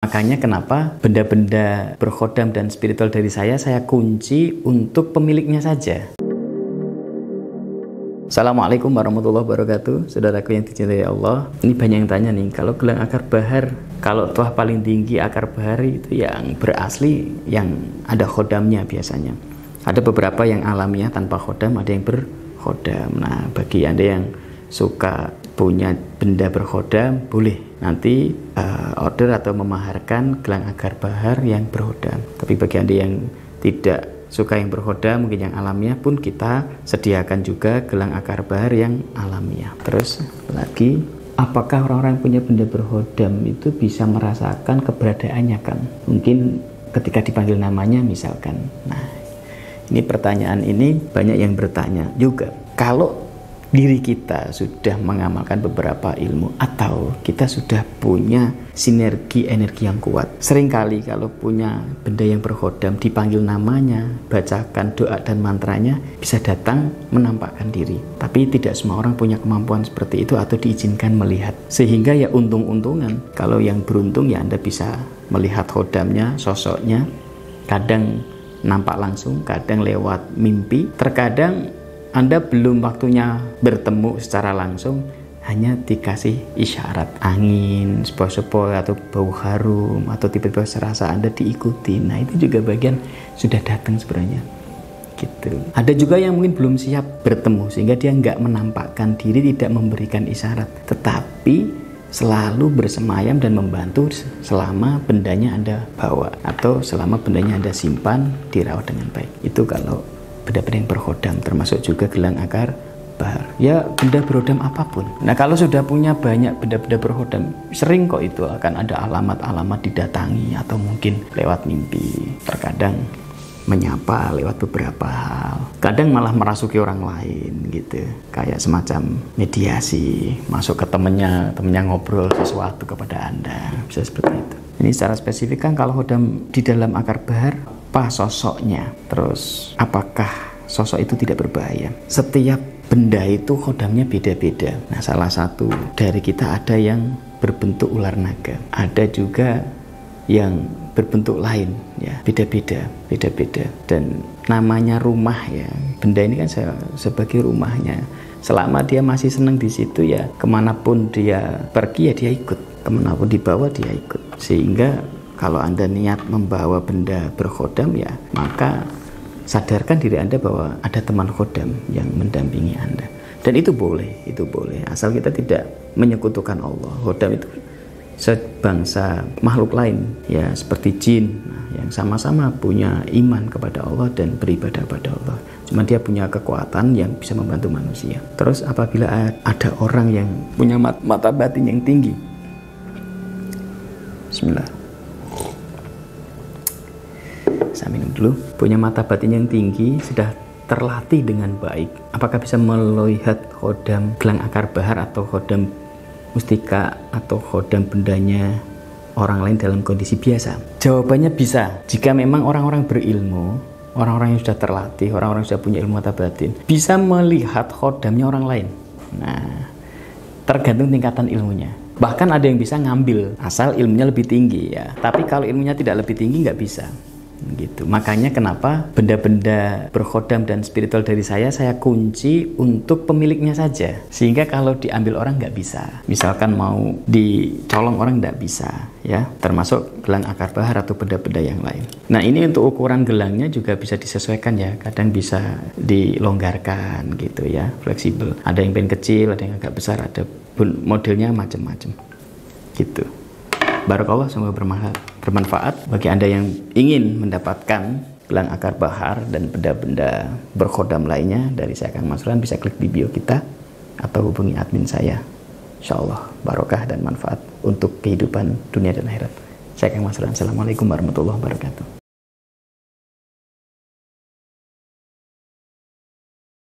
Makanya kenapa benda-benda berkhodam dan spiritual dari saya kunci untuk pemiliknya saja. Assalamualaikum warahmatullahi wabarakatuh. Saudaraku yang dicintai Allah, ini banyak yang tanya nih, kalau gelang akar bahar, kalau tuah paling tinggi akar bahar itu yang berasli, yang ada khodamnya biasanya. Ada beberapa yang alamiah tanpa khodam, ada yang berkhodam. Nah, bagi Anda yang suka punya benda berkhodam, boleh nanti order atau memaharkan gelang akar bahar yang berkhodam. Tapi bagi Anda yang tidak suka yang berkhodam, mungkin yang alamiah pun kita sediakan juga gelang akar bahar yang alamiah. Terus lagi, apakah orang-orang yang punya benda berkhodam itu bisa merasakan keberadaannya kan? Mungkin ketika dipanggil namanya misalkan. Nah, ini pertanyaan ini banyak yang bertanya juga. Kalau diri kita sudah mengamalkan beberapa ilmu atau kita sudah punya sinergi energi yang kuat, seringkali kalau punya benda yang berkhodam dipanggil namanya, bacakan doa dan mantranya, bisa datang menampakkan diri. Tapi tidak semua orang punya kemampuan seperti itu atau diizinkan melihat, sehingga ya untung-untungan kalau yang beruntung ya Anda bisa melihat khodamnya, sosoknya, kadang nampak langsung, kadang lewat mimpi, terkadang Anda belum waktunya bertemu secara langsung, hanya dikasih isyarat angin, sepoi-sepoi atau bau harum, atau tiba-tiba serasa Anda diikuti. Nah, itu juga bagian sudah datang sebenarnya. Gitu. Ada juga yang mungkin belum siap bertemu, sehingga dia nggak menampakkan diri, tidak memberikan isyarat, tetapi selalu bersemayam dan membantu selama bendanya Anda bawa, atau selama bendanya Anda simpan, dirawat dengan baik. Itu kalau benda-benda yang berkhodam, termasuk juga gelang akar bahar. Ya, benda berkhodam apapun. Nah, kalau sudah punya banyak benda-benda berkhodam, sering kok itu akan ada alamat-alamat didatangi atau mungkin lewat mimpi. Terkadang menyapa lewat beberapa hal. Kadang malah merasuki orang lain gitu. Kayak semacam mediasi, masuk ke temennya ngobrol sesuatu kepada Anda. Bisa seperti itu. Ini secara spesifik kan kalau khodam di dalam akar bahar, apa sosoknya, terus apakah sosok itu tidak berbahaya. Setiap benda itu khodamnya beda-beda. Nah, salah satu dari kita ada yang berbentuk ular naga, ada juga yang berbentuk lain, ya beda-beda. Dan namanya rumah, ya benda ini kan sebagai rumahnya. Selama dia masih senang di situ, ya kemanapun dia pergi ya dia ikut, kemanapun dibawa dia ikut. Sehingga kalau Anda niat membawa benda berkhodam, ya maka sadarkan diri Anda bahwa ada teman khodam yang mendampingi Anda. Dan itu boleh, asal kita tidak menyekutukan Allah. Khodam itu sebangsa makhluk lain, ya seperti jin, yang sama-sama punya iman kepada Allah dan beribadah kepada Allah. Cuma dia punya kekuatan yang bisa membantu manusia. Terus apabila ada orang yang punya mata batin yang tinggi, bismillah, saya minum dulu. Punya mata batin yang tinggi, sudah terlatih dengan baik, apakah bisa melihat khodam gelang akar bahar atau khodam mustika atau khodam bendanya orang lain dalam kondisi biasa? Jawabannya bisa. Jika memang orang-orang berilmu, orang-orang yang sudah terlatih, orang-orang yang sudah punya ilmu mata batin, bisa melihat khodamnya orang lain. Nah, tergantung tingkatan ilmunya. Bahkan ada yang bisa ngambil asal ilmunya lebih tinggi, ya. Tapi kalau ilmunya tidak lebih tinggi, nggak bisa. Gitu. Makanya kenapa benda-benda berkhodam dan spiritual dari saya kunci untuk pemiliknya saja, sehingga kalau diambil orang nggak bisa. Misalkan mau dicolong orang nggak bisa, ya, termasuk gelang akar bahar atau benda-benda yang lain. Nah, ini untuk ukuran gelangnya juga bisa disesuaikan, ya. Kadang bisa dilonggarkan gitu, ya, fleksibel. Ada yang pengen kecil, ada yang agak besar, ada modelnya macam-macam gitu. Barakallah, semoga bermanfaat bagi Anda yang ingin mendapatkan gelang akar bahar dan benda-benda berkhodam lainnya dari saya Kang Masruhan. Bisa klik di bio kita atau hubungi admin saya. Insyaallah barokah dan manfaat untuk kehidupan dunia dan akhirat. Saya Kang Masruhan. Assalamualaikum warahmatullahi wabarakatuh.